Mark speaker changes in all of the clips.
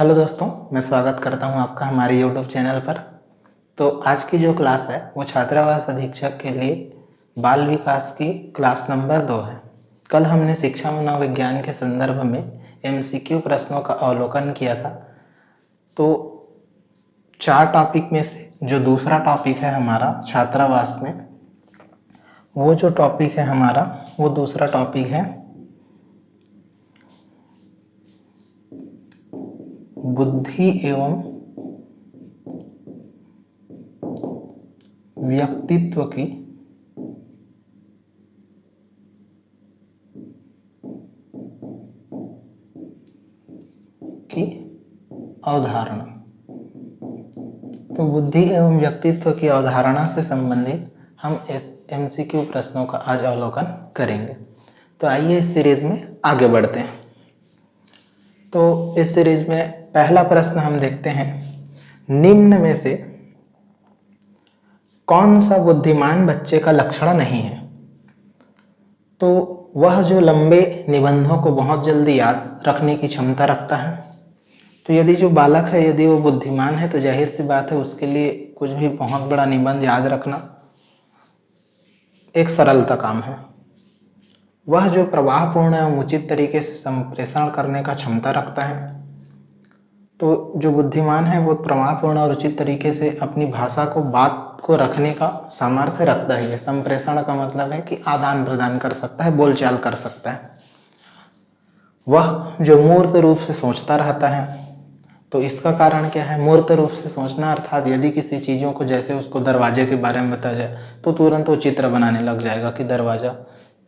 Speaker 1: Hello दोस्तों, मैं स्वागत करता हूं आपका हमारे यूट्यूब चैनल पर। तो आज की जो क्लास है वो छात्रावास अधीक्षक के लिए बाल विकास की क्लास नंबर 2 है। कल हमने शिक्षा मनोविज्ञान के संदर्भ में एमसीक्यू प्रश्नों का अवलोकन किया था। तो 4 टॉपिक में से जो दूसरा टॉपिक है हमारा छात्रावास में, वो जो टॉपिक है हमारा वो दूसरा टॉपिक है बुद्धि एवं व्यक्तित्व की अवधारणा। तो बुद्धि एवं व्यक्तित्व की अवधारणा से संबंधित हम इस एमसीक्यू प्रश्नों का आज अवलोकन करेंगे। तो आइए इस सीरीज में आगे बढ़ते हैं। तो इस सीरीज में पहला प्रश्न हम देखते हैं, निम्न में से कौन सा बुद्धिमान बच्चे का लक्षण नहीं है? तो वह जो लंबे निबंधों को बहुत जल्दी याद रखने की क्षमता रखता है। तो यदि जो बालक है, यदि वो बुद्धिमान है, तो जाहिर सी बात है उसके लिए कुछ भी बहुत बड़ा निबंध याद रखना एक सरलता काम है। वह जो प्रवाहपूर्ण एवं उचित तरीके से संप्रेषण करने का क्षमता रखता है। तो जो बुद्धिमान है वो प्रवाहपूर्ण और उचित तरीके से अपनी भाषा को, बात को रखने का सामर्थ्य रखता है। संप्रेषण का मतलब है कि आदान प्रदान कर सकता है, बोलचाल कर सकता है। वह जो मूर्त रूप से सोचता रहता है। तो इसका कारण क्या है? मूर्त रूप से सोचना अर्थात यदि किसी चीज़ों को, जैसे उसको दरवाजे के बारे में बताया जाए तो तुरंत वो चित्र बनाने लग जाएगा कि दरवाजा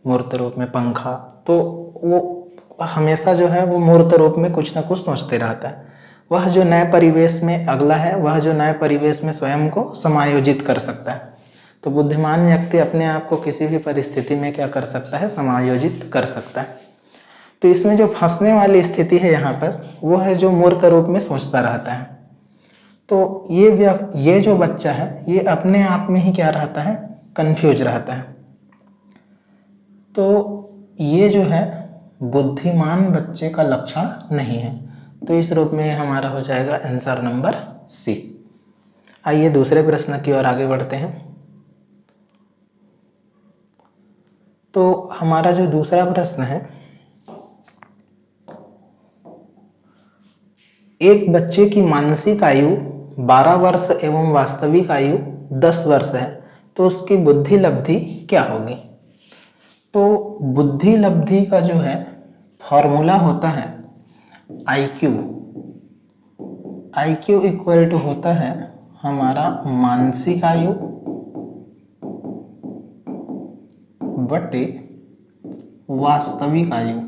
Speaker 1: मूर्त रूप में, पंखा। तो वो हमेशा जो है वो मूर्त रूप में कुछ ना कुछ सोचते रहता है। वह जो नए परिवेश में अगला है, वह जो नए परिवेश में स्वयं को समायोजित कर सकता है। तो बुद्धिमान व्यक्ति अपने आप को किसी भी परिस्थिति में क्या कर सकता है? समायोजित कर सकता है। तो इसमें जो फंसने वाली स्थिति है यहाँ पर, वो है जो मूर्त रूप में सोचता रहता है। तो ये जो बच्चा है ये अपने आप में ही क्या रहता है? कंफ्यूज रहता है। तो ये जो है बुद्धिमान बच्चे का लक्षण नहीं है। तो इस रूप में हमारा हो जाएगा आंसर नंबर सी। आइए दूसरे प्रश्न की ओर आगे बढ़ते हैं। तो हमारा जो दूसरा प्रश्न है, एक बच्चे की मानसिक आयु 12 वर्ष एवं वास्तविक आयु 10 वर्ष है, तो उसकी बुद्धि लब्धि क्या होगी? तो बुद्धि लब्धि का जो है फॉर्मूला होता है IQ। IQ इक्वल टू होता है हमारा मानसिक आयु बटे वास्तविक आयु,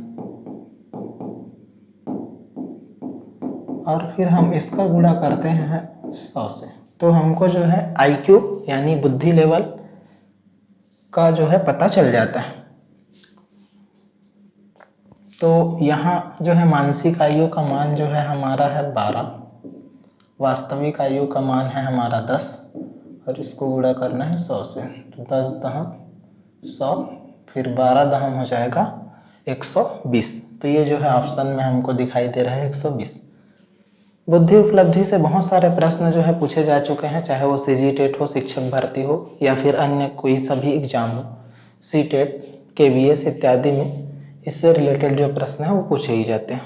Speaker 1: और फिर हम इसका गुणा करते हैं 100 से। तो हमको जो है IQ यानी बुद्धि लेवल का जो है पता चल जाता है। तो यहाँ जो है मानसिक आयु का मान जो है हमारा है 12, वास्तविक आयु का मान है हमारा 10, और इसको गुणा करना है 100 से। तो 10 दहम 100, फिर 12 दहम हो जाएगा 120। तो ये जो है ऑप्शन में हमको दिखाई दे रहा है 120। बुद्धि उपलब्धि से बहुत सारे प्रश्न जो है पूछे जा चुके हैं, चाहे वो CGTET हो, शिक्षक भर्ती हो, या फिर अन्य कोई सभी एग्जाम हो, CTET, KVS इत्यादि में इससे रिलेटेड जो प्रश्न है वो पूछे ही जाते हैं।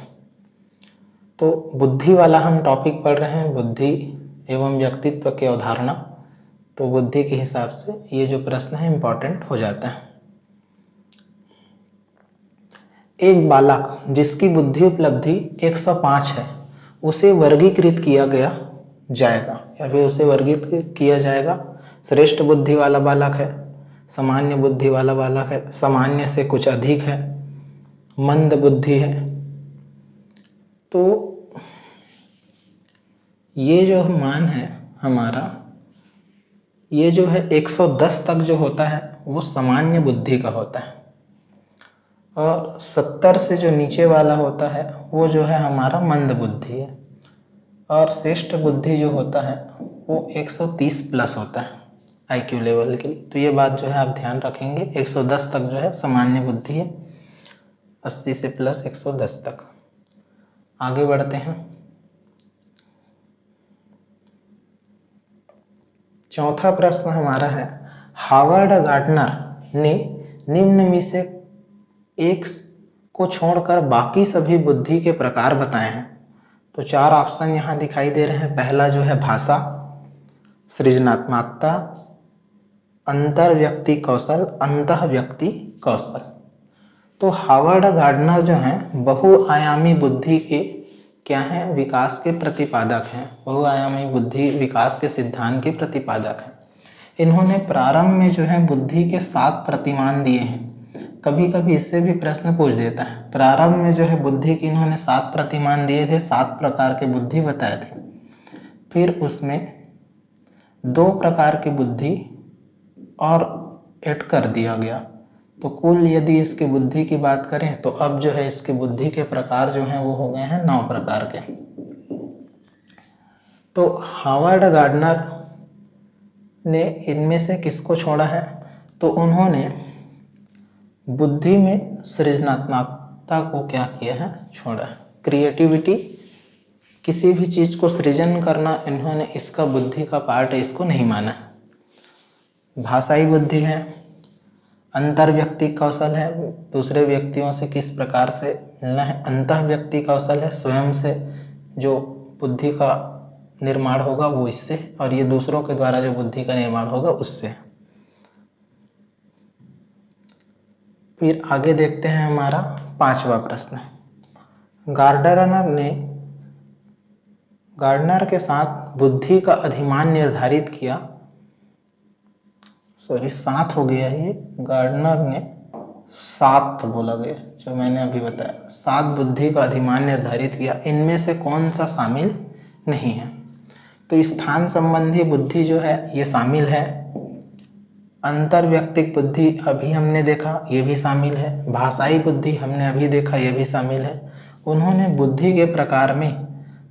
Speaker 1: तो बुद्धि वाला हम टॉपिक पढ़ रहे हैं, बुद्धि एवं व्यक्तित्व की अवधारणा। तो बुद्धि के हिसाब से ये जो प्रश्न है इम्पोर्टेंट हो जाता है। एक बालक जिसकी बुद्धि उपलब्धि 105 है, उसे वर्गीकृत किया गया जाएगा, या फिर उसे वर्गीकृत किया जाएगा। श्रेष्ठ बुद्धि वाला बालक है, सामान्य बुद्धि वाला बालक है, सामान्य से कुछ अधिक है, मंद बुद्धि है। तो ये जो मान है हमारा, ये जो है 110 तक जो होता है वो सामान्य बुद्धि का होता है, और 70 से जो नीचे वाला होता है वो जो है हमारा मंद बुद्धि है, और श्रेष्ठ बुद्धि जो होता है वो 130 प्लस होता है IQ लेवल के लिए। तो ये बात जो है आप ध्यान रखेंगे। 110 तक जो है सामान्य बुद्धि है, 80 से प्लस 110 तक। आगे बढ़ते हैं। चौथा प्रश्न हमारा है, हावर्ड गार्डनर ने निम्न में से एक को छोड़कर बाकी सभी बुद्धि के प्रकार बताए हैं। तो 4 ऑप्शन यहाँ दिखाई दे रहे हैं। पहला जो है भाषा, सृजनात्मकता, अंतर व्यक्ति कौशल, अंतः व्यक्ति कौशल। तो हावर्ड गार्डनर जो हैं बहुआयामी बुद्धि के क्या हैं, विकास के प्रतिपादक हैं, बहुआयामी बुद्धि विकास के सिद्धांत के प्रतिपादक हैं। इन्होंने प्रारंभ में जो है बुद्धि के 7 प्रतिमान दिए हैं। कभी कभी इससे भी प्रश्न पूछ देता है। प्रारंभ में जो है बुद्धि के इन्होंने 7 प्रतिमान दिए थे, 7 प्रकार के बुद्धि बताए थे। फिर उसमें 2 प्रकार की बुद्धि और ऐड कर दिया गया। तो कुल यदि इसकी बुद्धि की बात करें तो अब जो है इसकी बुद्धि के प्रकार जो हैं वो हो गए हैं 9 प्रकार के। तो हावर्ड गार्डनर ने इनमें से किसको छोड़ा है, तो उन्होंने बुद्धि में सृजनात्मकता को क्या किया है, छोड़ा है। क्रिएटिविटी, किसी भी चीज को सृजन करना, इन्होंने इसका बुद्धि का पार्ट है, इसको नहीं माना। भाषाई बुद्धि है, अंतर व्यक्ति कौशल है, दूसरे व्यक्तियों से किस प्रकार से मिलना है। अंतः व्यक्ति कौशल है, स्वयं से जो बुद्धि का निर्माण होगा वो इससे, और ये दूसरों के द्वारा जो बुद्धि का निर्माण होगा उससे। फिर आगे देखते हैं हमारा 5वां प्रश्न। गार्डनर के साथ बुद्धि का अधिमान निर्धारित किया, सॉरी 7 हो गया ये, गार्डनर ने 7 बोला गया, जो मैंने अभी बताया 7 बुद्धि का अधिमान निर्धारित किया। इनमें से कौन सा शामिल नहीं है, तो स्थान संबंधी बुद्धि जो है ये शामिल है। अंतर व्यक्तिक बुद्धि अभी हमने देखा, ये भी शामिल है। भाषाई बुद्धि हमने अभी देखा, ये भी शामिल है। उन्होंने बुद्धि के प्रकार में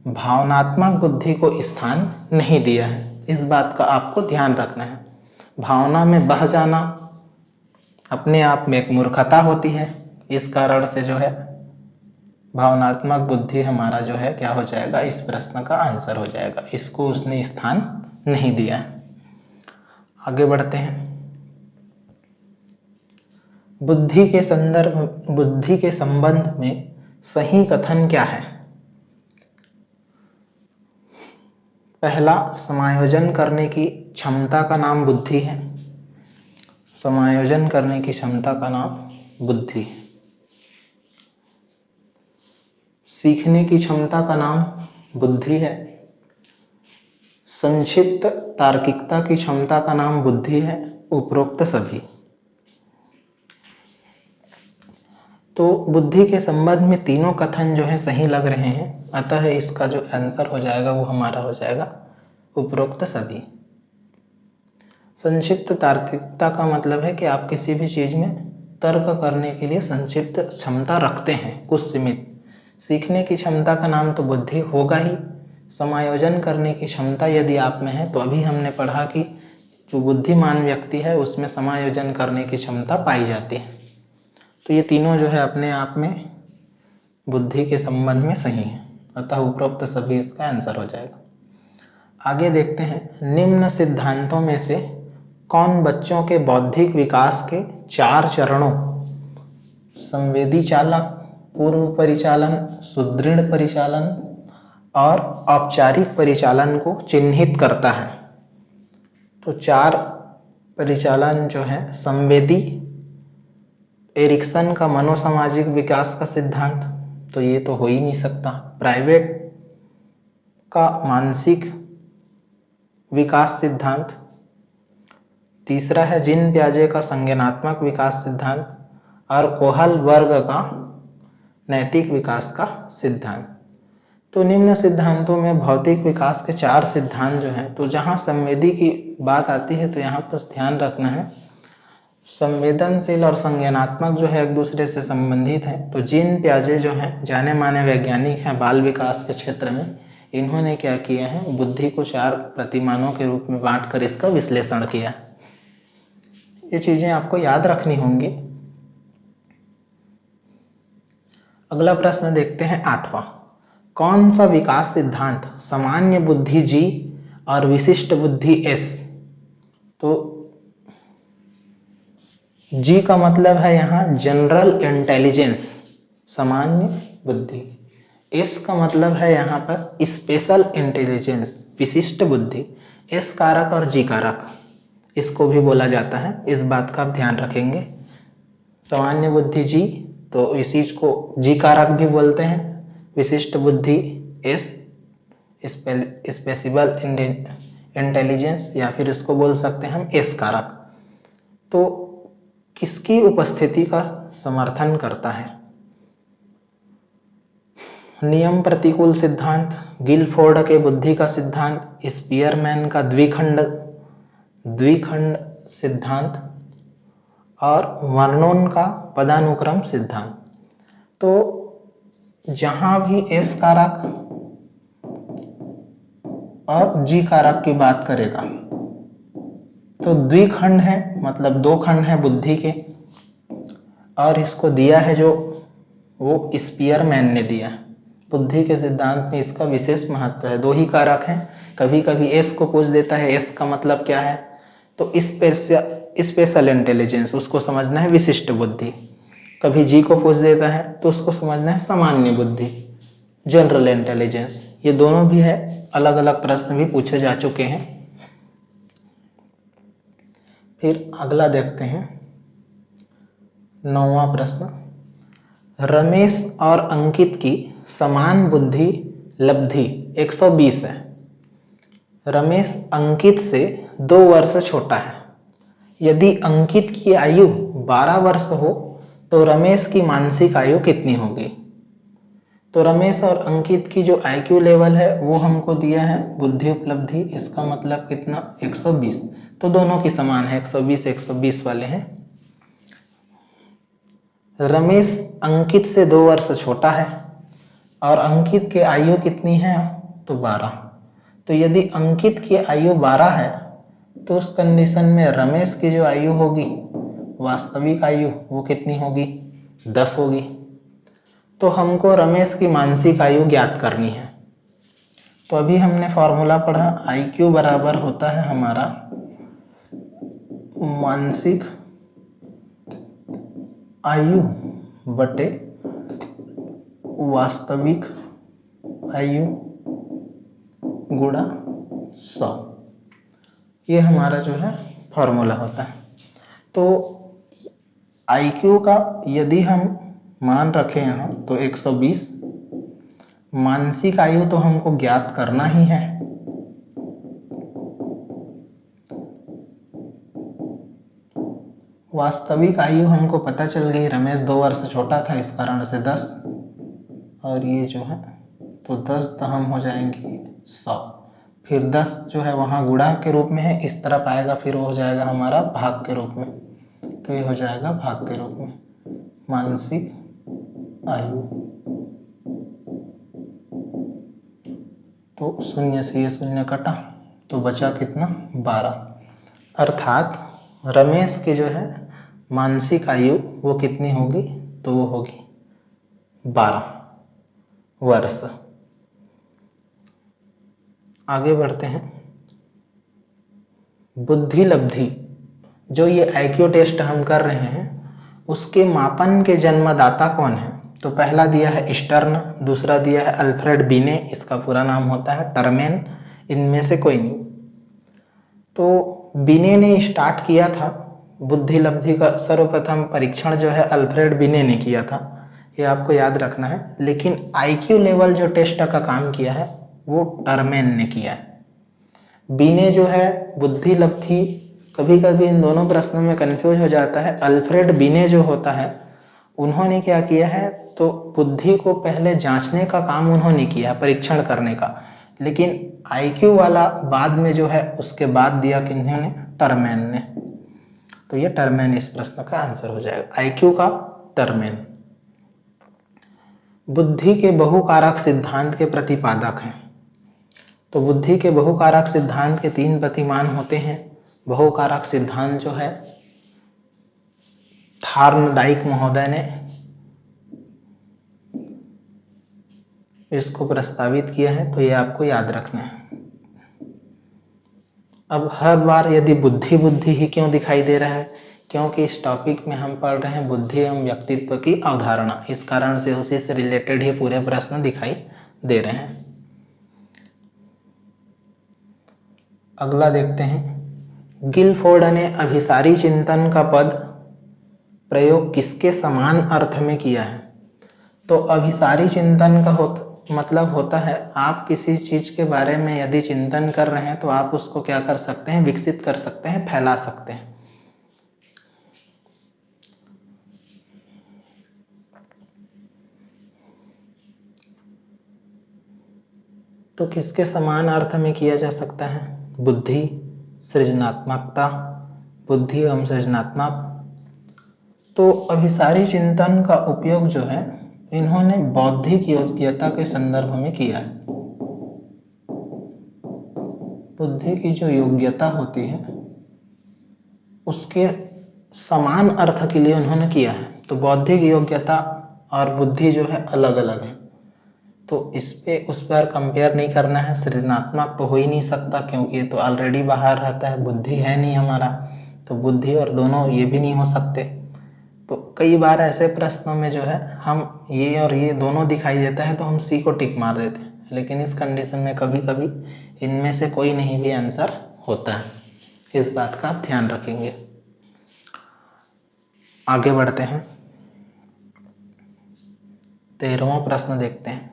Speaker 1: भावनात्मक बुद्धि को स्थान नहीं दिया है, इस बात का आपको ध्यान रखना है। भावना में बह जाना अपने आप में एक मूर्खता होती है, इस कारण से जो है भावनात्मक बुद्धि हमारा जो है क्या हो जाएगा, इस प्रश्न का आंसर हो जाएगा। इसको उसने स्थान नहीं दिया। आगे बढ़ते हैं। बुद्धि के संबंध में सही कथन क्या है। पहला, समायोजन करने की क्षमता का नाम बुद्धि है। समायोजन करने की क्षमता का नाम बुद्धि। सीखने की क्षमता का नाम बुद्धि है। संक्षिप्त तार्किकता की क्षमता का नाम बुद्धि है। उपरोक्त सभी। तो बुद्धि के संबंध में तीनों कथन जो है सही लग रहे हैं, अतः इसका जो आंसर हो जाएगा वो हमारा हो जाएगा उपरोक्त सभी। संक्षिप्त तार्किकता का मतलब है कि आप किसी भी चीज में तर्क करने के लिए संक्षिप्त क्षमता रखते हैं, कुछ सीमित। सीखने की क्षमता का नाम तो बुद्धि होगा ही। समायोजन करने की क्षमता यदि आप में है, तो अभी हमने पढ़ा कि जो बुद्धिमान व्यक्ति है उसमें समायोजन करने की क्षमता पाई जाती है। तो ये तीनों जो है अपने आप में बुद्धि के संबंध में सही है, अतः उपरोक्त सभी इसका आंसर हो जाएगा। आगे देखते हैं, निम्न सिद्धांतों में से कौन बच्चों के बौद्धिक विकास के 4 चरणों संवेदी चालक, पूर्व परिचालन, सुदृढ़ परिचालन और औपचारिक परिचालन को चिन्हित करता है। तो 4 परिचालन जो है, संवेदी, एरिक्सन का मनोसामाजिक विकास का सिद्धांत, तो ये तो हो ही नहीं सकता। प्राइवेट का मानसिक विकास सिद्धांत। तीसरा है जीन पियाजे का संज्ञानात्मक विकास सिद्धांत और कोहल वर्ग का नैतिक विकास का सिद्धांत। तो निम्न सिद्धांतों में भौतिक विकास के 4 सिद्धांत जो हैं, तो जहाँ संवेदी की बात आती है तो यहाँ पर ध्यान रखना है, संवेदनशील और संज्ञानात्मक जो है एक दूसरे से संबंधित हैं। तो जीन पियाजे जो हैं जाने माने वैज्ञानिक हैं बाल विकास के क्षेत्र में, इन्होंने क्या किया है, बुद्धि को 4 प्रतिमानों के रूप में बांटकर इसका विश्लेषण किया। ये चीजें आपको याद रखनी होंगी। अगला प्रश्न देखते हैं 8वां। कौन सा विकास सिद्धांत सामान्य बुद्धि G और विशिष्ट बुद्धि S तो जी का मतलब है यहाँ जनरल इंटेलिजेंस, सामान्य बुद्धि। एस का मतलब है यहाँ पर स्पेशल इंटेलिजेंस, विशिष्ट बुद्धि। एस कारक और जी कारक इसको भी बोला जाता है, इस बात का आप ध्यान रखेंगे। सामान्य बुद्धि जी, तो इसी को जी कारक भी बोलते हैं। विशिष्ट बुद्धि एस, स्पेसिबल इंटेलिजेंस, या फिर इसको बोल सकते हैं हम एस कारक। तो किसकी उपस्थिति का समर्थन करता है? नियम प्रतिकूल सिद्धांत, गिलफोर्ड के बुद्धि का सिद्धांत, स्पीयरमैन का द्विखंड सिद्धांत और वर्नोन का पदानुक्रम सिद्धांत। तो जहां भी एस कारक और जी कारक की बात करेगा तो द्विखंड है, मतलब दो खंड है बुद्धि के, और इसको दिया है जो वो स्पीयरमैन ने दिया। बुद्धि के सिद्धांत में इसका विशेष महत्व है। दो ही कारक हैं, कभी कभी एस को पूछ देता है, एस का मतलब क्या है, तो स्पेशल इंटेलिजेंस, उसको समझना है विशिष्ट बुद्धि। कभी जी को पूछ देता है तो उसको समझना है सामान्य बुद्धि, जनरल इंटेलिजेंस। ये दोनों भी है, अलग अलग प्रश्न भी पूछे जा चुके हैं। फिर अगला देखते हैं, 9वां प्रश्न। रमेश और अंकित की समान बुद्धि लब्धि 120 है। रमेश अंकित से 2 वर्ष छोटा है। यदि अंकित की आयु 12 वर्ष हो तो रमेश की मानसिक आयु कितनी होगी? तो रमेश और अंकित की जो आईक्यू लेवल है वो हमको दिया है बुद्धि उपलब्धि, इसका मतलब कितना, 120। तो दोनों की समान है, 120 120 वाले हैं। रमेश अंकित से 2 वर्ष छोटा है और अंकित की आयु कितनी है, तो 12। तो यदि अंकित की आयु 12 है तो उस कंडीशन में रमेश की जो आयु होगी, वास्तविक आयु, वो कितनी होगी, 10 होगी। तो हमको रमेश की मानसिक आयु ज्ञात करनी है। तो अभी हमने फॉर्मूला पढ़ा, IQ बराबर होता है हमारा मानसिक आयु बटे वास्तविक आयु गुणा 100। ये हमारा जो है फॉर्मूला होता है। तो IQ का यदि हम मान रखें यहाँ तो 120, मानसिक आयु तो हमको ज्ञात करना ही है। वास्तविक आयु हमको पता चल गई, रमेश 2 वर्ष छोटा था, इस कारण से 10, और ये जो है तो 10 तो हम हो जाएंगे 100। फिर 10 जो है वहाँ गुणा के रूप में है, इस तरफ आएगा फिर वो हो जाएगा हमारा भाग के रूप में। तो ये हो जाएगा भाग के रूप में मानसिक आयु। तो 0 से ये 0 कटा तो बचा कितना, 12। अर्थात रमेश की जो है मानसिक आयु वो कितनी होगी, तो वो होगी 12 वर्ष। आगे बढ़ते हैं, बुद्धि लब्धि, जो ये IQ टेस्ट हम कर रहे हैं उसके मापन के जन्मदाता कौन है? तो पहला दिया है स्टर्न, दूसरा दिया है अल्फ्रेड बिने, इसका पूरा नाम होता है टर्मेन, इनमें से कोई नहीं। तो बिने ने स्टार्ट किया था बुद्धि लब्धि का, सर्वप्रथम परीक्षण जो है अल्फ्रेड बिने ने किया था, ये आपको याद रखना है। लेकिन IQ लेवल जो टेस्ट का काम किया है वो टर्मेन ने किया है। बिने जो है बुद्धि लब्धि, कभी कभी इन दोनों प्रश्नों में कंफ्यूज हो जाता है। अल्फ्रेड बिने जो होता है उन्होंने क्या किया है, तो बुद्धि को पहले जांचने का काम उन्होंने किया, परीक्षण करने का। लेकिन IQ वाला बाद में जो है उसके बाद दिया किन्होंने, टर्मेन ने। तो ये टर्मेन इस प्रश्न का आंसर हो जाएगा, IQ का टर्मेन। बुद्धि के बहुकारक सिद्धांत के प्रतिपादक हैं। तो बुद्धि के बहुकारक सिद्धांत के 3 प्रतिमान होते हैं। बहुकारक सिद्धांत जो है थार्नडाइक महोदय ने इसको प्रस्तावित किया है, तो ये आपको याद रखना है। अब हर बार यदि बुद्धि बुद्धि ही क्यों दिखाई दे रहा है, क्योंकि इस टॉपिक में हम पढ़ रहे हैं बुद्धि एवं व्यक्तित्व की अवधारणा, इस कारण से उसी से रिलेटेड ही पूरे प्रश्न दिखाई दे रहे हैं। अगला देखते हैं, गिलफोर्ड ने अभिसारी चिंतन का पद प्रयोग किसके समान अर्थ में किया है। तो अभिसारी चिंतन का मतलब होता है, आप किसी चीज के बारे में यदि चिंतन कर रहे हैं तो आप उसको क्या कर सकते हैं, विकसित कर सकते हैं, फैला सकते हैं। तो किसके समान अर्थ में किया जा सकता है, बुद्धि, सृजनात्मकता, बुद्धि एवं सृजनात्मक। तो अभिसारी चिंतन का उपयोग जो है इन्होंने बौद्धिक योग्यता के संदर्भ में किया है। बुद्धि की जो योग्यता होती है उसके समान अर्थ के लिए उन्होंने किया है। तो बौद्धिक योग्यता और बुद्धि जो है अलग अलग है, तो उस पर कंपेयर नहीं करना है। सृजनात्मक तो हो ही नहीं सकता क्योंकि ये तो ऑलरेडी बाहर रहता है, बुद्धि है नहीं हमारा, तो बुद्धि और दोनों ये भी नहीं हो सकते। तो कई बार ऐसे प्रश्नों में जो है हम ये और ये दोनों दिखाई देता है तो हम सी को टिक मार देते हैं, लेकिन इस कंडीशन में कभी कभी इनमें से कोई नहीं भी आंसर होता है, इस बात का आप ध्यान रखेंगे। आगे बढ़ते हैं, 13वां प्रश्न देखते हैं,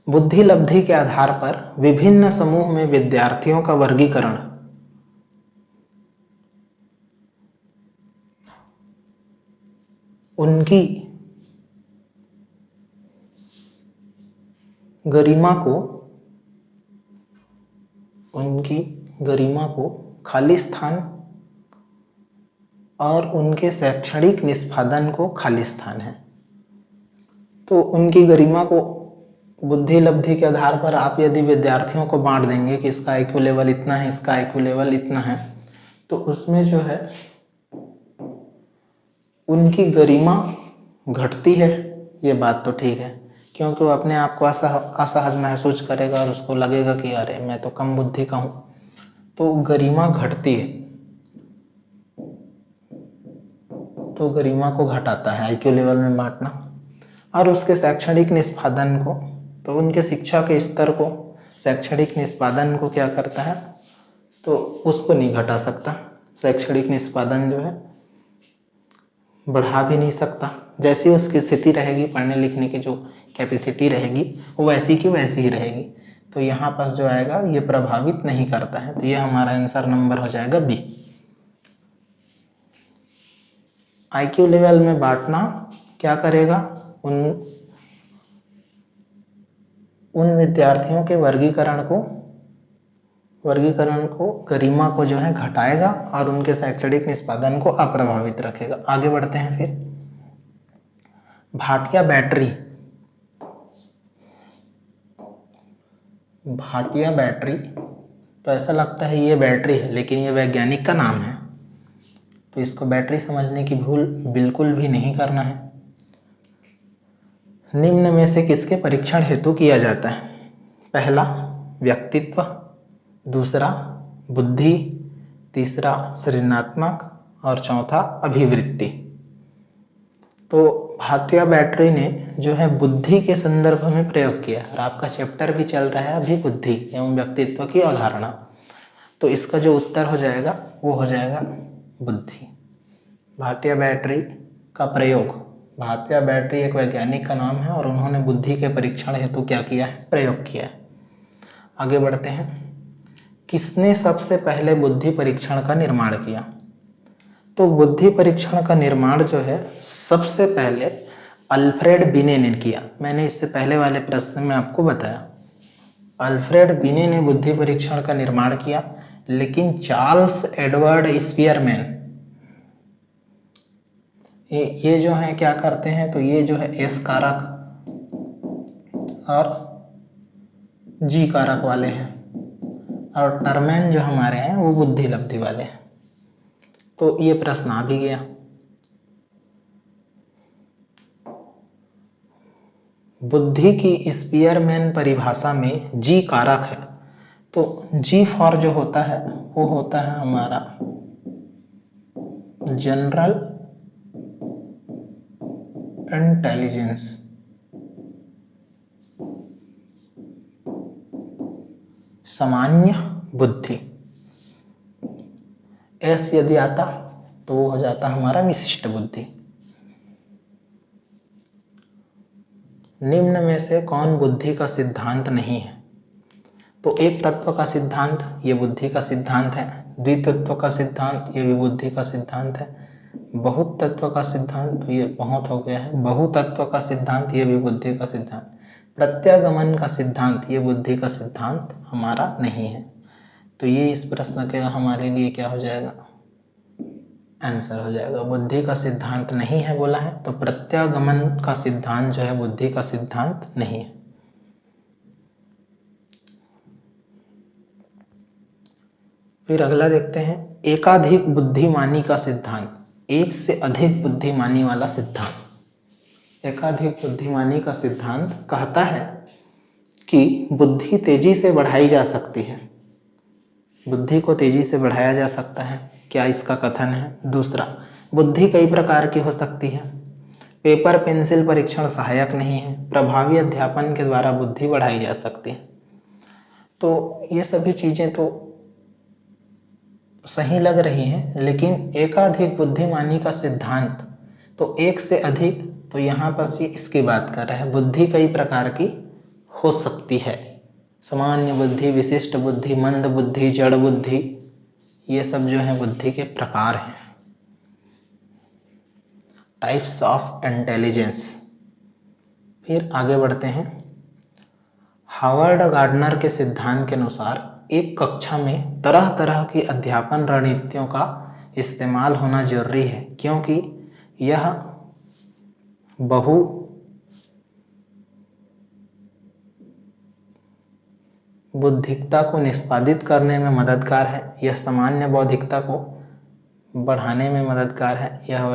Speaker 1: बुद्धि लब्धि के आधार पर विभिन्न समूह में विद्यार्थियों का वर्गीकरण उनकी गरिमा को खाली स्थान और उनके शैक्षणिक निष्पादन को खाली स्थान है। तो उनकी गरिमा को बुद्धि लब्धि के आधार पर आप यदि विद्यार्थियों को बांट देंगे कि इसका IQ लेवल इतना है, इसका IQ लेवल इतना है, तो उसमें जो है उनकी गरिमा घटती है, ये बात तो ठीक है, क्योंकि वो अपने आप को असहज महसूस करेगा और उसको लगेगा कि अरे मैं तो कम बुद्धि का हूं, तो गरिमा घटती है। तो गरिमा को घटाता है IQ लेवल में बांटना। और उसके शैक्षणिक निष्पादन को, तो उनके शिक्षा के स्तर को, शैक्षणिक निष्पादन को क्या करता है, तो उसको नहीं घटा सकता। शैक्षणिक निष्पादन जो है बढ़ा भी नहीं सकता, जैसी उसकी स्थिति रहेगी, पढ़ने लिखने की जो कैपेसिटी रहेगी वो वैसी की वैसी ही रहेगी। तो यहाँ पर जो आएगा ये प्रभावित नहीं करता है, तो ये हमारा आंसर नंबर हो जाएगा बी। IQ लेवल में बांटना क्या करेगा, उन विद्यार्थियों के वर्गीकरण को गरिमा को जो है घटाएगा और उनके शैक्षणिक निष्पादन को अप्रभावित रखेगा। आगे बढ़ते हैं फिर, भाटिया बैटरी, तो ऐसा लगता है ये बैटरी है, लेकिन ये वैज्ञानिक का नाम है, तो इसको बैटरी समझने की भूल बिल्कुल भी नहीं करना है। निम्न में से किसके परीक्षण हेतु किया जाता है, पहला व्यक्तित्व, दूसरा बुद्धि, तीसरा सृजनात्मक और चौथा अभिवृत्ति। तो भाटिया बैटरी ने जो है बुद्धि के संदर्भ में प्रयोग किया, और आपका चैप्टर भी चल रहा है अभी बुद्धि एवं व्यक्तित्व की अवधारणा, तो इसका जो उत्तर हो जाएगा वो हो जाएगा बुद्धि। भाटिया बैटरी का प्रयोग, भाटिया बैटरी एक वैज्ञानिक का नाम है और उन्होंने बुद्धि के परीक्षण हेतु क्या किया है, प्रयोग किया है। आगे बढ़ते हैं, किसने सबसे पहले बुद्धि परीक्षण का निर्माण किया। तो बुद्धि परीक्षण का निर्माण जो है सबसे पहले अल्फ्रेड बिने ने किया। मैंने इससे पहले वाले प्रश्न में आपको बताया, अल्फ्रेड बिने ने बुद्धि परीक्षण का निर्माण किया, लेकिन चार्ल्स एडवर्ड स्पीयरमैन ये जो है क्या करते हैं, तो ये जो है एस कारक और जी कारक वाले हैं, और टर्मैन जो हमारे हैं वो बुद्धि लब्धि वाले हैं। तो ये प्रश्न आ भी गया। बुद्धि की स्पीयरमैन परिभाषा में जी कारक है, तो G4 जो होता है वो होता है हमारा जनरल इंटेलिजेंस, सामान्य बुद्धि। S यदि आता तो वो हो जाता हमारा विशिष्ट बुद्धि। निम्न में से कौन बुद्धि का सिद्धांत नहीं है? तो एक तत्व का सिद्धांत ये बुद्धि का सिद्धांत है, द्वितत्व का सिद्धांत ये भी बुद्धि का सिद्धांत है, बहुत तत्व का सिद्धांत तो ये बहुत हो गया है, बहुतत्व का सिद्धांत ये भी बुद्धि का सिद्धांत, प्रत्यागमन का सिद्धांत ये बुद्धि का सिद्धांत हमारा नहीं है। तो ये इस प्रश्न के हमारे लिए क्या हो जाएगा, आंसर हो जाएगा। बुद्धि का सिद्धांत नहीं है बोला है तो प्रत्यागमन का सिद्धांत जो है बुद्धि का सिद्धांत नहीं है। फिर अगला देखते हैं एकाधिक बुद्धिमानी का सिद्धांत, एक से अधिक बुद्धिमानी वाला सिद्धांत। एकाधिक बुद्धिमानी का सिद्धांत कहता है कि बुद्धि तेजी से बढ़ाई जा सकती है, बुद्धि को तेजी से बढ़ाया जा सकता है, क्या इसका कथन है। दूसरा, बुद्धि कई प्रकार की हो सकती है, पेपर पेंसिल परीक्षण सहायक नहीं है, प्रभावी अध्यापन के द्वारा बुद्धि बढ़ाई जा सकती है। तो ये सभी चीजें तो सही लग रही हैं, लेकिन एकाधिक बुद्धिमानी का सिद्धांत तो एक से अधिक, तो यहाँ पर ये इसकी बात कर रहा है, बुद्धि कई प्रकार की हो सकती है, सामान्य बुद्धि, विशिष्ट बुद्धि, मंद बुद्धि, जड़ बुद्धि, ये सब जो है बुद्धि के प्रकार हैं, टाइप्स ऑफ इंटेलिजेंस। फिर आगे बढ़ते हैं। हावर्ड गार्डनर के सिद्धांत के अनुसार एक कक्षा में तरह तरह की अध्यापन रणनीतियों का इस्तेमाल होना जरूरी है, क्योंकि यह बहु बुद्धिकता को निष्पादित करने में मददगार है, यह सामान्य बौद्धिकता को बढ़ाने में मददगार है, यह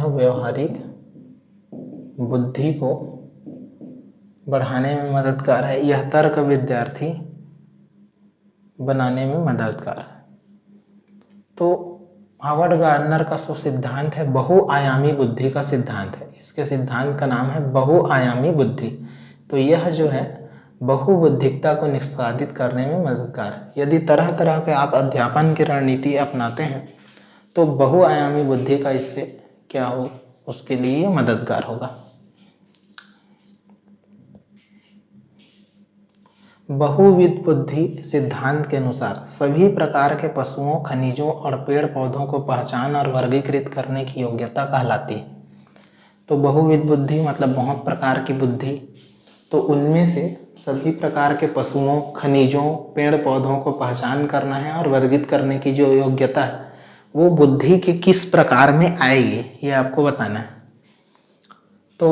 Speaker 1: व्यवहारिक बुद्धि को बढ़ाने में मददगार है, यह तर्क विद्यार्थी बनाने में मददगार है। तो हावर्ड गार्डनर का जो सिद्धांत है बहुआयामी बुद्धि का सिद्धांत है, इसके सिद्धांत का नाम है बहुआयामी बुद्धि। तो यह जो है बहुबुद्धिकता को निष्पादित करने में मददगार है। यदि तरह तरह के आप अध्यापन की रणनीति अपनाते हैं तो बहुआयामी बुद्धि का इससे क्या हो, उसके लिए मददगार होगा। बहुविध बुद्धि सिद्धांत के अनुसार सभी प्रकार के पशुओं, खनिजों और पेड़ पौधों को पहचान और वर्गीकृत करने की योग्यता कहलाती है। तो बहुविध बुद्धि मतलब बहुत प्रकार की बुद्धि, तो उनमें से सभी प्रकार के पशुओं, खनिजों, पेड़ पौधों को पहचान करना है और वर्गीकृत करने की जो योग्यता है वो बुद्धि के किस प्रकार में आएगी ये आपको बताना है। तो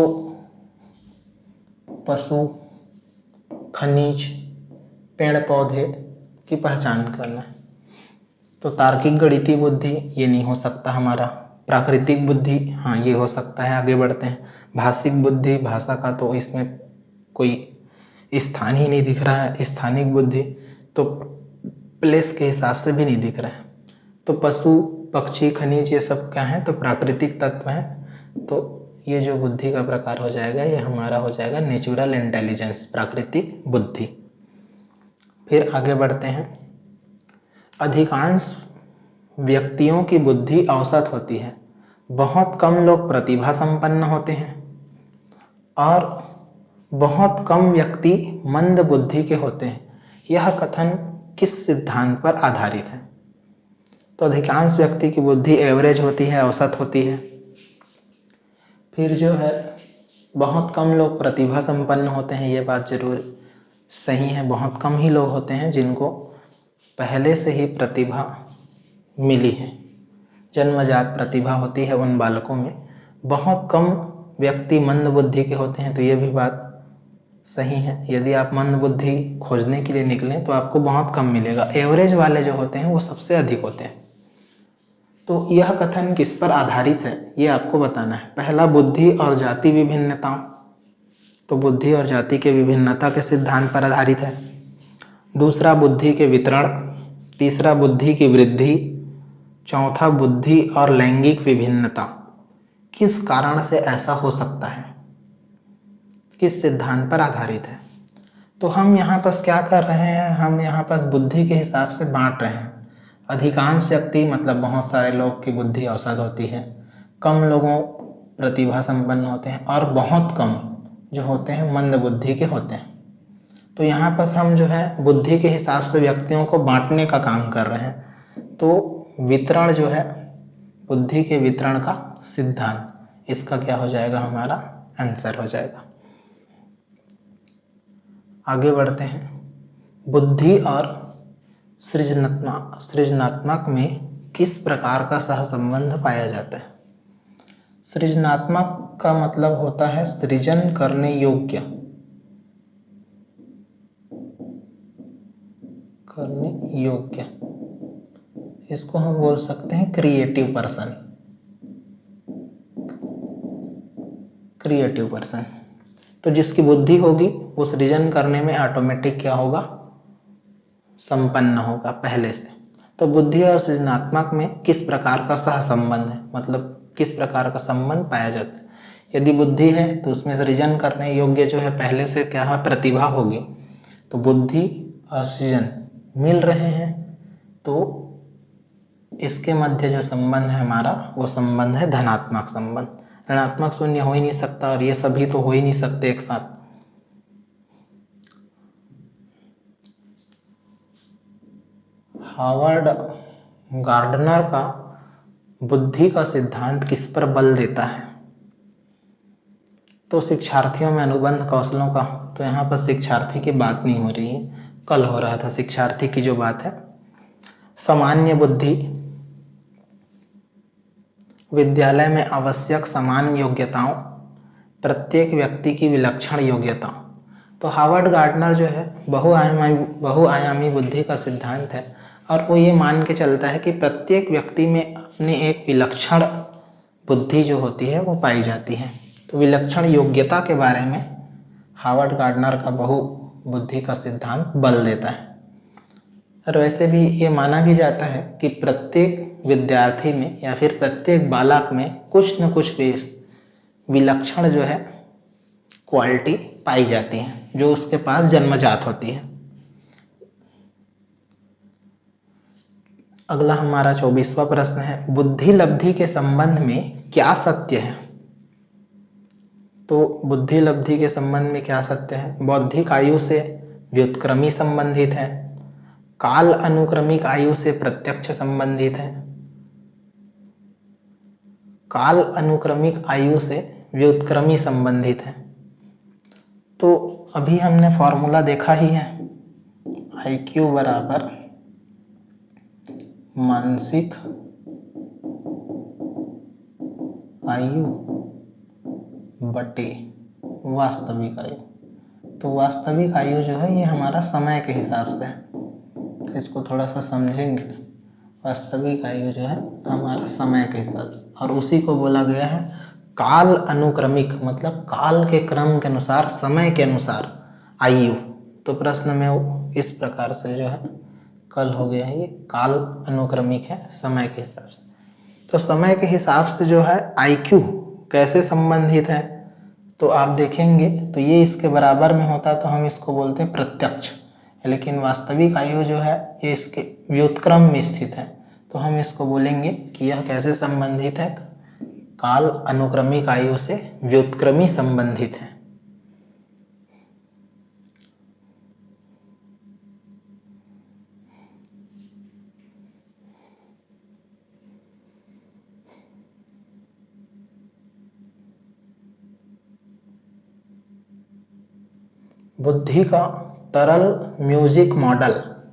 Speaker 1: पशु, खनिज, पेड़ पौधे की पहचान करना है। तो तार्किक गणितीय बुद्धि ये नहीं हो सकता हमारा, प्राकृतिक बुद्धि हाँ ये हो सकता है। आगे बढ़ते हैं। भाषिक बुद्धि, भाषा का तो इसमें कोई स्थान ही नहीं दिख रहा है, स्थानिक बुद्धि तो प्लेस के हिसाब से भी नहीं दिख रहा है। तो पशु, पक्षी, खनिज ये सब क्या है, तो प्राकृतिक तत्व है। तो ये जो बुद्धि का प्रकार हो जाएगा ये हमारा हो जाएगा नेचुरल इंटेलिजेंस, प्राकृतिक बुद्धि। फिर आगे बढ़ते हैं। अधिकांश व्यक्तियों की बुद्धि औसत होती है, बहुत कम लोग प्रतिभा संपन्न होते हैं और बहुत कम व्यक्ति मंद बुद्धि के होते हैं। यह कथन किस सिद्धांत पर आधारित है? तो अधिकांश व्यक्ति की बुद्धि एवरेज होती है, औसत होती है। फिर जो है बहुत कम लोग प्रतिभा संपन्न होते हैं, ये बात जरूर सही है। बहुत कम ही लोग होते हैं जिनको पहले से ही प्रतिभा मिली है, जन्मजात प्रतिभा होती है उन बालकों में। बहुत कम व्यक्ति मंद बुद्धि के होते हैं, तो ये भी बात सही है। यदि आप मंद बुद्धि खोजने के लिए निकलें तो आपको बहुत कम मिलेगा, एवरेज वाले जो होते हैं वो सबसे अधिक होते हैं। तो यह कथन किस पर आधारित है ये आपको बताना है। पहला, बुद्धि और जाति विभिन्नताओं, तो बुद्धि और जाति के विभिन्नता के सिद्धांत पर आधारित है। दूसरा बुद्धि के वितरण, तीसरा बुद्धि की वृद्धि, चौथा बुद्धि और लैंगिक विभिन्नता। किस कारण से ऐसा हो सकता है, किस सिद्धांत पर आधारित है? तो हम यहाँ पर क्या कर रहे हैं, हम यहाँ पर बुद्धि के हिसाब से बांट रहे हैं। अधिकांश व्यक्ति मतलब बहुत सारे लोग की बुद्धि औसत होती है, कम लोगों प्रतिभा संपन्न होते हैं और बहुत कम जो होते हैं मंद बुद्धि के होते हैं। तो यहाँ पर हम जो है बुद्धि के हिसाब से व्यक्तियों को बांटने का काम कर रहे हैं। तो वितरण जो है, बुद्धि के वितरण का सिद्धांत, इसका क्या हो जाएगा, हमारा आंसर हो जाएगा। आगे बढ़ते हैं। बुद्धि और सृजनात्मक में किस प्रकार का सहसंबंध पाया जाता है? सृजनात्मक का मतलब होता है सृजन करने योग्य, इसको हम बोल सकते हैं क्रिएटिव पर्सन। तो जिसकी बुद्धि होगी वो सृजन करने में ऑटोमेटिक क्या होगा, संपन्न होगा पहले से। तो बुद्धि और सृजनात्मक में किस प्रकार का सहसंबंध है, मतलब किस प्रकार का संबंध पाया जाता है? यदि बुद्धि है तो उसमें सृजन करने योग्य जो है पहले से क्या है, प्रतिभा होगी। तो बुद्धि और सृजन मिल रहे हैं, तो इसके मध्य जो संबंध है हमारा, वो संबंध है धनात्मक संबंध। ऋणात्मक शून्य हो ही नहीं सकता और ये सभी तो हो ही नहीं सकते एक साथ। हावर्ड गार्डनर का बुद्धि का सिद्धांत किस पर बल देता है? तो शिक्षार्थियों में अनुबंध कौशलों का, तो यहाँ पर शिक्षार्थी की बात नहीं हो रही है, कल हो रहा था शिक्षार्थी की जो बात है। सामान्य बुद्धि, विद्यालय में आवश्यक समान योग्यताओं, प्रत्येक व्यक्ति की विलक्षण योग्यता। तो हावर्ड गार्डनर जो है बहुआयामी बुद्धि का सिद्धांत है और वो ये मान के चलता है कि प्रत्येक व्यक्ति में अपनी एक विलक्षण बुद्धि जो होती है वो पाई जाती है। तो विलक्षण योग्यता के बारे में हावर्ड गार्डनर का बहुबुद्धि का सिद्धांत बल देता है। और वैसे भी ये माना भी जाता है कि प्रत्येक विद्यार्थी में या फिर प्रत्येक बालक में कुछ न कुछ विलक्षण जो है क्वालिटी पाई जाती है, जो उसके पास जन्मजात होती है। अगला हमारा 24वां प्रश्न है, बुद्धि लब्धि के संबंध में क्या सत्य है? तो बुद्धि लब्धि के संबंध में क्या सत्य है? बौद्धिक आयु से व्युत्क्रमी संबंधित है, काल अनुक्रमिक आयु से प्रत्यक्ष संबंधित है, काल अनुक्रमिक आयु से व्युत्क्रमी संबंधित है। तो अभी हमने फॉर्मूला देखा ही है, IQ बराबर मानसिक आयु बटे वास्तविक आयु। तो वास्तविक आयु जो है ये हमारा समय के हिसाब से है, इसको थोड़ा सा समझेंगे। वास्तविक आयु जो है हमारा समय के हिसाब से, और उसी को बोला गया है काल अनुक्रमिक, मतलब काल के क्रम के अनुसार, समय के अनुसार आयु। तो प्रश्न में इस प्रकार से जो है कल हो गया है, ये काल अनुक्रमिक है समय के हिसाब से। तो समय के हिसाब से जो है IQ कैसे संबंधित है, तो आप देखेंगे तो ये इसके बराबर में होता तो हम इसको बोलते हैं प्रत्यक्ष, लेकिन वास्तविक आयु जो है ये इसके व्युत्क्रम में स्थित है, तो हम इसको बोलेंगे कि यह कैसे संबंधित है, काल अनुक्रमिक आयु से व्युत्क्रमी संबंधित है। बुद्धि का तरल म्यूजिक मॉडल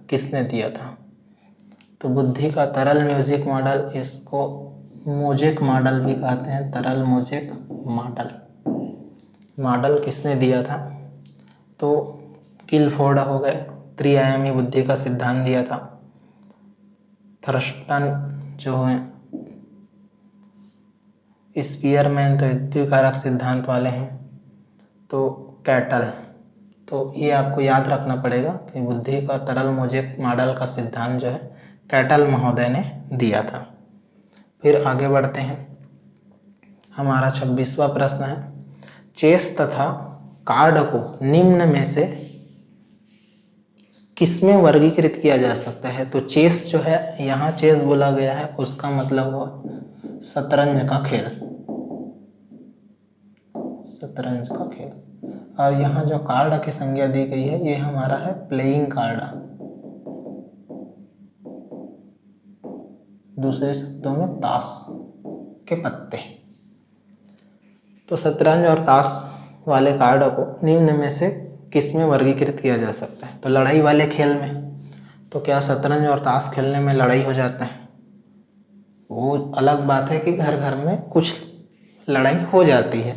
Speaker 1: किसने दिया था? तो बुद्धि का तरल म्यूजिक मॉडल, इसको मोजेक मॉडल भी कहते हैं, तरल मोजेक मॉडल किसने दिया था? तो किलफोर्ड हो गए, त्रिआयामी बुद्धि का सिद्धांत दिया था। थर्स्टन जो है स्पीयरमैन तो द्विकारक सिद्धांत वाले हैं। तो कैटल। तो ये आपको याद रखना पड़ेगा कि बुद्धि का तरल मोजेक मॉडल का सिद्धांत जो है कैटल महोदय ने दिया था। फिर आगे बढ़ते हैं। हमारा 26वां प्रश्न है, चेस तथा कार्ड को निम्न में से किसमें वर्गीकृत किया जा सकता है? तो चेस जो है, यहाँ चेस बोला गया है, उसका मतलब हुआ शतरंज का खेल, शतरंज का खेल। और यहाँ जो कार्ड की संज्ञा दी गई है ये हमारा है प्लेइंग कार्ड, दूसरे शब्दों में ताश के पत्ते। तो शतरंज और ताश वाले कार्ड को निम्न में से किस में वर्गीकृत किया जा सकता है? तो लड़ाई वाले खेल में। तो क्या शतरंज और ताश खेलने में लड़ाई हो जाता है? वो अलग बात है कि घर घर में कुछ लड़ाई हो जाती है,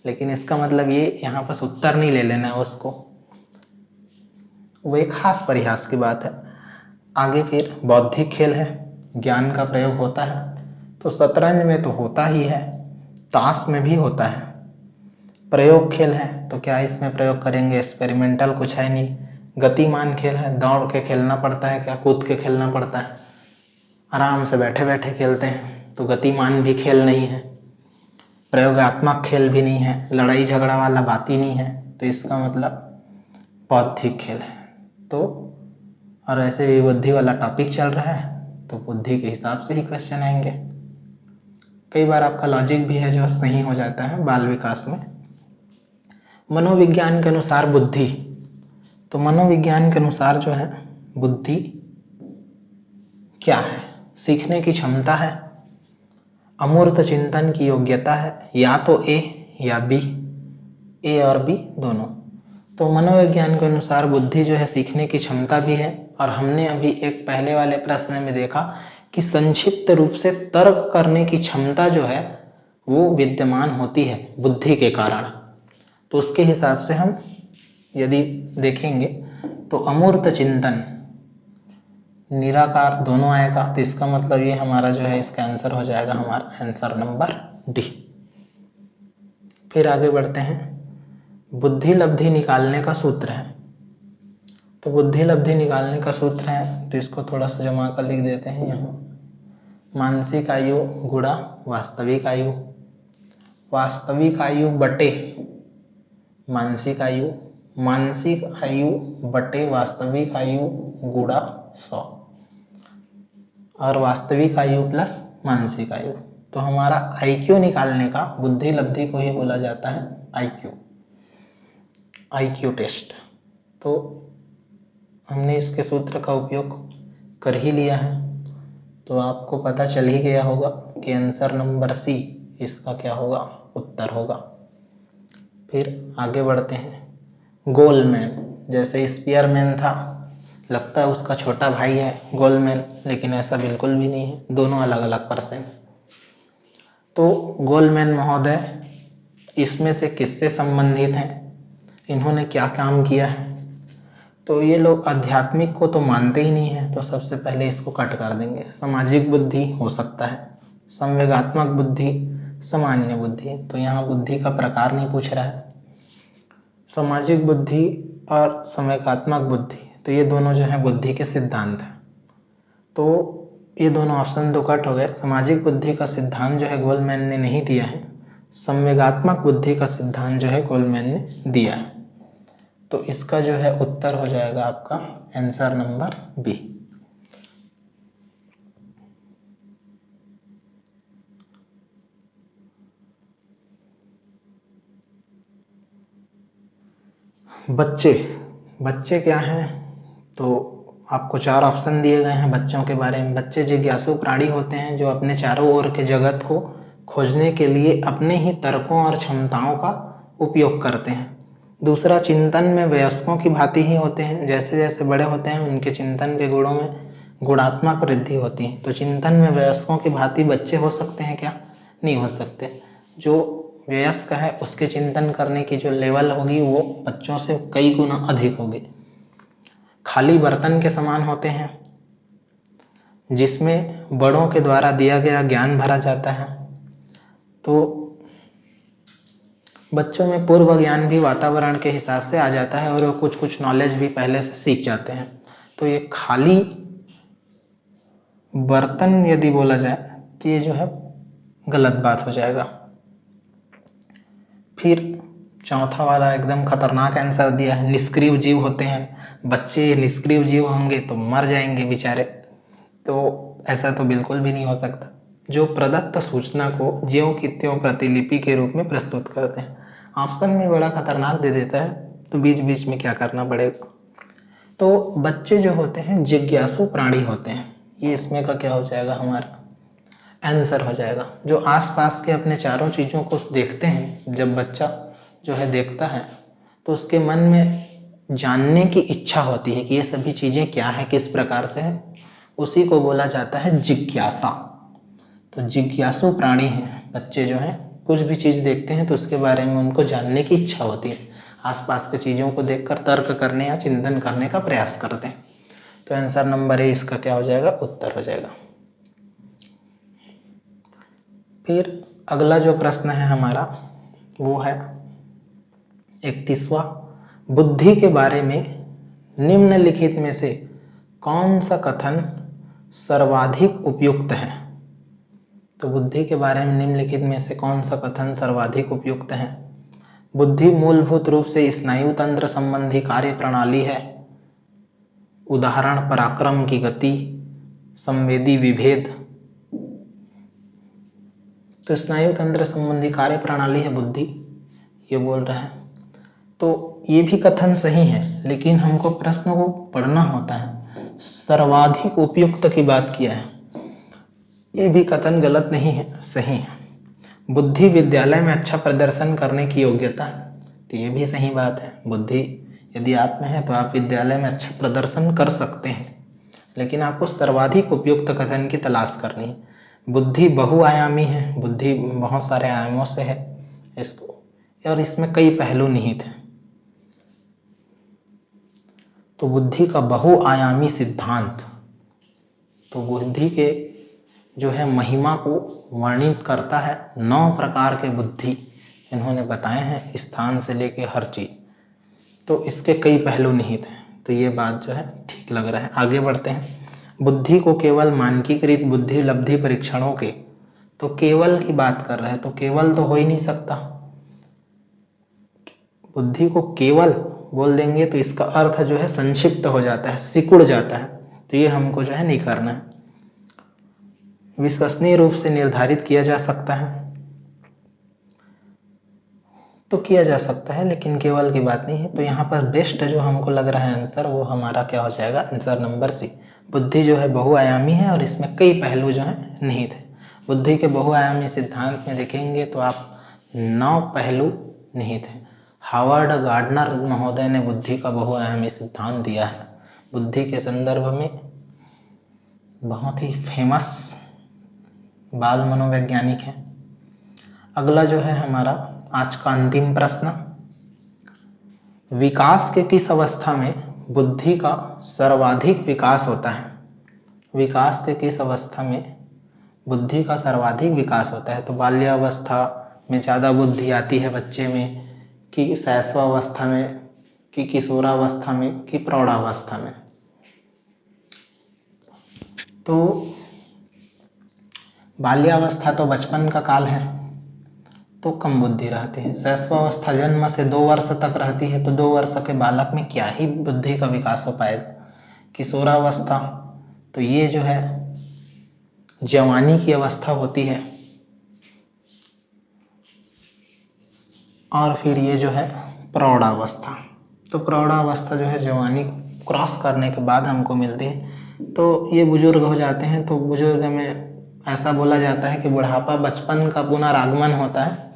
Speaker 1: लेकिन इसका मतलब ये यहाँ पर उत्तर नहीं ले लेना है उसको, वो एक खास परिहास की बात है। आगे फिर बौद्धिक खेल है, ज्ञान का प्रयोग होता है। तो शतरंज में तो होता ही है, ताश में भी होता है। प्रयोग खेल है तो क्या इसमें प्रयोग करेंगे? एक्सपेरिमेंटल कुछ है नहीं। गतिमान खेल है, दौड़ के खेलना पड़ता है, क्या कूद के खेलना पड़ता है? आराम से बैठे बैठे खेलते हैं, तो गतिमान भी खेल नहीं है। प्रयोगात्मक खेल भी नहीं है, लड़ाई झगड़ा वाला बात ही नहीं है, तो इसका मतलब बौद्धिक खेल है। तो और ऐसे भी बुद्धि वाला टॉपिक चल रहा है तो बुद्धि के हिसाब से ही क्वेश्चन आएंगे। कई बार आपका लॉजिक भी है जो सही हो जाता है बाल विकास में। मनोविज्ञान के अनुसार बुद्धि, तो मनोविज्ञान के अनुसार जो है बुद्धि क्या है? सीखने की क्षमता है, अमूर्त चिंतन की योग्यता है, या तो ए या बी, ए और बी दोनों। तो मनोविज्ञान के अनुसार बुद्धि जो है सीखने की क्षमता भी है, और हमने अभी एक पहले वाले प्रश्न में देखा कि संक्षिप्त रूप से तर्क करने की क्षमता जो है वो विद्यमान होती है बुद्धि के कारण। तो उसके हिसाब से हम यदि देखेंगे तो अमूर्त चिंतन, निराकार दोनों आएगा, तो इसका मतलब ये हमारा जो है इसका आंसर हो जाएगा हमारा आंसर नंबर डी। फिर आगे बढ़ते हैं, बुद्धि लब्धि निकालने का सूत्र है। तो बुद्धि लब्धि निकालने का सूत्र है, तो इसको थोड़ा सा जमा कर लिख देते हैं यहाँ। मानसिक आयु गुणा वास्तविक आयु, वास्तविक आयु बटे मानसिक आयु, मानसिक आयु बटे वास्तविक आयु गुणा 100, और वास्तविक आयु प्लस मानसिक आयु। तो हमारा आईक्यू निकालने का, बुद्धि लब्धि को ही बोला जाता है आईक्यू, आईक्यू टेस्ट। तो हमने इसके सूत्र का उपयोग कर ही लिया है, तो आपको पता चल ही गया होगा कि आंसर नंबर सी इसका क्या होगा, उत्तर होगा। फिर आगे बढ़ते हैं, गोलमैन, जैसे स्पीयरमैन था, लगता है उसका छोटा भाई है गोलमैन, लेकिन ऐसा बिल्कुल भी नहीं है, दोनों अलग अलग पर्सन। तो गोलमैन महोदय इसमें से किससे संबंधित हैं? इन्होंने क्या काम किया है? तो ये लोग आध्यात्मिक को तो मानते ही नहीं है, तो सबसे पहले इसको कट कर देंगे। सामाजिक बुद्धि हो सकता है, संवेगात्मक बुद्धि, सामान्य बुद्धि। तो यहाँ बुद्धि का प्रकार नहीं पूछ रहा है। सामाजिक बुद्धि और संवेगात्मक बुद्धि, तो ये दोनों जो है बुद्धि के सिद्धांत हैं। तो ये दोनों ऑप्शन तो कट हो गए। सामाजिक बुद्धि का सिद्धांत जो है गोलमैन ने नहीं दिया है, संवेगात्मक बुद्धि का सिद्धांत जो है गोलमैन ने दिया है। तो इसका जो है उत्तर हो जाएगा आपका आंसर नंबर बी। बच्चे क्या हैं? तो आपको 4 ऑप्शन दिए गए हैं बच्चों के बारे में। बच्चे जिज्ञासु प्राणी होते हैं जो अपने चारों ओर के जगत को खोजने के लिए अपने ही तर्कों और क्षमताओं का उपयोग करते हैं। दूसरा, चिंतन में वयस्कों की भांति ही होते हैं, जैसे जैसे बड़े होते हैं उनके चिंतन के गुणों में गुणात्मक वृद्धि होती है। तो चिंतन में वयस्कों की भांति बच्चे हो सकते हैं क्या? नहीं हो सकते। जो वयस्क है उसके चिंतन करने की जो लेवल होगी वो बच्चों से कई गुना अधिक होगी। खाली बर्तन के समान होते हैं जिसमें बड़ों के द्वारा दिया गया ज्ञान भरा जाता है। तो बच्चों में पूर्व ज्ञान भी वातावरण के हिसाब से आ जाता है और वो कुछ कुछ नॉलेज भी पहले से सीख जाते हैं। तो ये खाली बर्तन यदि बोला जाए तो ये जो है गलत बात हो जाएगा। फिर चौथा वाला एकदम खतरनाक आंसर दिया है, निष्क्रिय जीव होते हैं। बच्चे निष्क्रिय जीव होंगे तो मर जाएंगे बेचारे, तो ऐसा तो बिल्कुल भी नहीं हो सकता। जो प्रदत्त सूचना को ज्यों की त्यों प्रतिलिपि के रूप में प्रस्तुत करते हैं। ऑप्शन में बड़ा खतरनाक दे देता है, तो बीच बीच में क्या करना पड़ेगा। तो बच्चे जो होते हैं जिज्ञासु प्राणी होते हैं, ये इसमें का क्या हो जाएगा, हमारा आंसर हो जाएगा। जो आसपास के अपने चारों चीज़ों को देखते हैं, जब बच्चा जो है देखता है तो उसके मन में जानने की इच्छा होती है कि ये सभी चीज़ें क्या है, किस प्रकार से है, उसी को बोला जाता है जिज्ञासा। तो जिज्ञासु प्राणी हैं बच्चे जो हैं, कुछ भी चीज़ देखते हैं तो उसके बारे में उनको जानने की इच्छा होती है, आसपास की चीज़ों को देखकर तर्क करने या चिंतन करने का प्रयास करते हैं। तो आंसर नंबर ए इसका क्या हो जाएगा, उत्तर हो जाएगा। फिर अगला जो प्रश्न है हमारा वो है 31वां, बुद्धि के बारे में निम्नलिखित में से कौन सा कथन सर्वाधिक उपयुक्त है। तो बुद्धि के बारे में निम्नलिखित में से कौन सा कथन सर्वाधिक उपयुक्त है। बुद्धि मूलभूत रूप से स्नायु तंत्र संबंधी कार्य प्रणाली है। उदाहरण पराक्रम की गति, संवेदी विभेद। तो स्नायु तंत्र संबंधी कार्य प्रणाली है बुद्धि, ये बोल रहा है। तो ये भी कथन सही है, लेकिन हमको प्रश्न को पढ़ना होता है। सर्वाधिक उपयुक्त की बात किया है, ये भी कथन गलत नहीं है, सही है। बुद्धि विद्यालय में अच्छा प्रदर्शन करने की योग्यता है, तो ये भी सही बात है। बुद्धि यदि आप में है तो आप विद्यालय में अच्छा प्रदर्शन कर सकते हैं, लेकिन आपको सर्वाधिक उपयुक्त कथन की तलाश करनी है। बुद्धि बहुआयामी है, बुद्धि बहुत सारे आयामों से है इसको, और इसमें कई पहलू निहित हैं। तो बुद्धि का बहुआयामी सिद्धांत, तो बुद्धि के जो है महिमा को वर्णित करता है। 9 प्रकार के बुद्धि इन्होंने बताए हैं, स्थान से लेके हर चीज, तो इसके कई पहलू निहित हैं। तो ये बात जो है ठीक लग रहा है। आगे बढ़ते हैं। बुद्धि को केवल मानकीकृत बुद्धि लब्धि परीक्षणों के, तो केवल की बात कर रहे हैं, तो केवल तो हो ही नहीं सकता। बुद्धि को केवल बोल देंगे तो इसका अर्थ जो है संक्षिप्त हो जाता है, सिकुड़ जाता है, तो ये हमको जो है नहीं करना है। विश्वसनीय रूप से निर्धारित किया जा सकता है, तो किया जा सकता है, लेकिन केवल की बात नहीं है। तो यहाँ पर बेस्ट जो हमको लग रहा है आंसर, वो हमारा क्या हो जाएगा, आंसर नंबर सी। बुद्धि जो है बहुआयामी है और इसमें कई पहलू जो है निहित है। बुद्धि के बहुआयामी सिद्धांत में देखेंगे तो आप 9 पहलू निहित हैं। हावर्ड गार्डनर महोदय ने बुद्धि का बहुआयामी सिद्धांत दिया है। बुद्धि के संदर्भ में बहुत ही फेमस बाल मनोवैज्ञानिक है। अगला जो है हमारा आज का अंतिम प्रश्न, विकास के किस अवस्था में बुद्धि का सर्वाधिक विकास होता है। विकास के किस अवस्था में बुद्धि का सर्वाधिक विकास होता है। तो बाल्यावस्था में ज़्यादा बुद्धि आती है बच्चे में, कि शैशवावस्था में, कि किशोरावस्था में, कि प्रौढ़ावस्था में। तो बाल्यावस्था तो बचपन का काल है, तो कम बुद्धि रहती है। शैशवावस्था जन्म से 2 वर्ष तक रहती है, तो 2 वर्ष के बालक में क्या ही बुद्धि का विकास हो पाएगा। किशोरावस्था तो ये जो है जवानी की अवस्था होती है, और फिर ये जो है प्रौढ़ावस्था। तो प्रौढ़ावस्था जो है जवानी क्रॉस करने के बाद हमको मिलती है। तो ये बुजुर्ग हो जाते हैं, तो बुजुर्ग में ऐसा बोला जाता है कि बुढ़ापा बचपन का पुनरागमन होता है,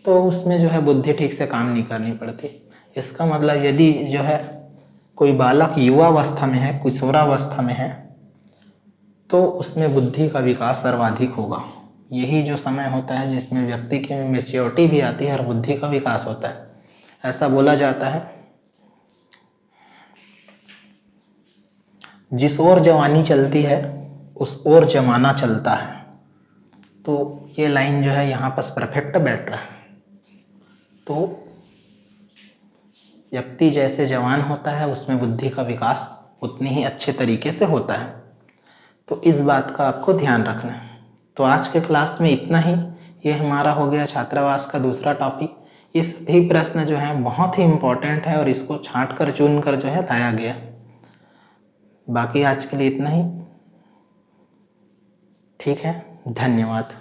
Speaker 1: तो उसमें जो है बुद्धि ठीक से काम नहीं करनी पड़ती। इसका मतलब यदि जो है कोई बालक युवावस्था में है, किशोरावस्था में है, तो उसमें बुद्धि का विकास सर्वाधिक होगा। यही जो समय होता है जिसमें व्यक्ति की मैच्योरिटी भी आती है और बुद्धि का विकास होता है। ऐसा बोला जाता है, जिस ओर जवानी चलती है उस ओर जमाना चलता है। तो ये लाइन जो है यहाँ पर परफेक्ट बैठ रहा है। तो व्यक्ति जैसे जवान होता है उसमें बुद्धि का विकास उतनी ही अच्छे तरीके से होता है। तो इस बात का आपको ध्यान रखना है। तो आज के क्लास में इतना ही। ये हमारा हो गया छात्रावास का दूसरा टॉपिक। ये सभी प्रश्न जो हैं बहुत ही इम्पोर्टेंट है और इसको छांट कर चुन कर जो है लाया गया। बाकी आज के लिए इतना ही। ठीक है, धन्यवाद।